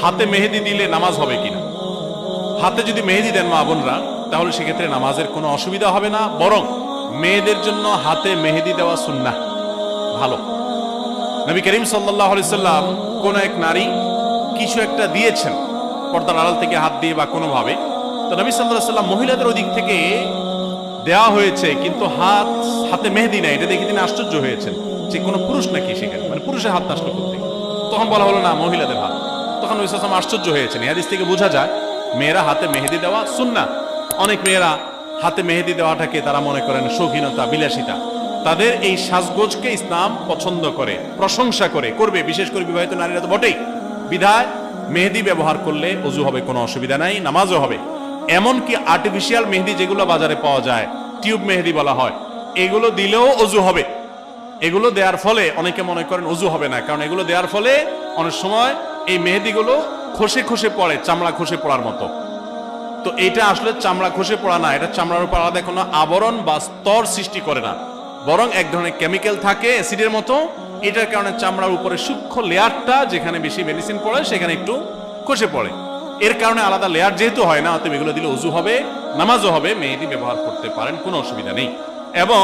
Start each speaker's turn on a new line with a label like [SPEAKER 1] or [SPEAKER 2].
[SPEAKER 1] হাতে মেহেদি দিলে নামাজ হবে কিনা। হাতে যদি মেহেদি দেন মা বোনরা, তাহলে সেক্ষেত্রে নামাজের কোনো অসুবিধা হবে না, বরং মেয়েদের জন্য হাতে মেহেদি দেওয়া সুন্নাহ, ভালো। নবী করিম সাল্লাল্লাহু আলাইহি সাল্লাম কোন এক নারী কিছু একটা দিয়েছেন পর্দার আড়াল থেকে হাত দিয়ে বা কোনোভাবে, তো নবী সাল্লাল্লাহু আলাইহি সাল্লাম মহিলাদের ওই দিক থেকে দেওয়া হয়েছে কিন্তু হাতে মেহেদি নাই, এটা দেখে তিনি আশ্চর্য হয়েছেন যে কোনো পুরুষ নাকি সেখানে, মানে পুরুষের হাত আসলো করতে। তখন বলা হলো না, মহিলাদের হাত। তখন নবী সাল্লাল্লাহু আলাইহি সাল্লাম আশ্চর্য হয়েছেন। এই হাদিস থেকে বোঝা যায় মেয়েরা হাতে মেহেদি দেওয়া সুন্নাহ। অনেক মেয়েরা হাতে মেহেদি দেওয়াটাকে তারা মনে করেন শৌখিনতা, বিলাসিতা। তাদের এই সাজগোজকে ইসলাম পছন্দ করে, প্রশংসা করে, করবে, বিশেষ করে বিবাহিত নারীরা তো বটেই। বিধায় মেহেদি ব্যবহার করলে ওযু হবে, কোনো অসুবিধা নাই, নামাজও হবে। এমনকি আর্টিফিশিয়াল মেহেদি যেগুলো বাজারে পাওয়া যায়, টিউব মেহেদি বলা হয়, এগুলো দিলেও ওযু হবে। এগুলো দেওয়ার ফলে অনেকে মনে করেন ওযু হবে না, কারণ এগুলো দেওয়ার ফলে অনেক সময় এই মেহেদিগুলো খসে খসে পড়ে, চামড়া খসে পড়ার মতো। তো এটা আসলে চামড়া খসে পড়া না, এটা চামড়ার উপর আলাদা কোনো আবরণ বা স্তর সৃষ্টি করে না, বরং এক ধরনের কেমিক্যাল থাকে অ্যাসিডের মতো। এটার কারণে চামড়ার উপরে সূক্ষ্ম লেয়ারটা, যেখানে বেশি মেডিসিন পড়ে সেখানে একটু খসে পড়ে। এর কারণে আলাদা লেয়ার যেহেতু হয় না, অতএব এগুলো দিলে ওযু হবে, নামাজও হবে। মেহেদি ব্যবহার করতে পারেন, কোনো অসুবিধা নেই। এবং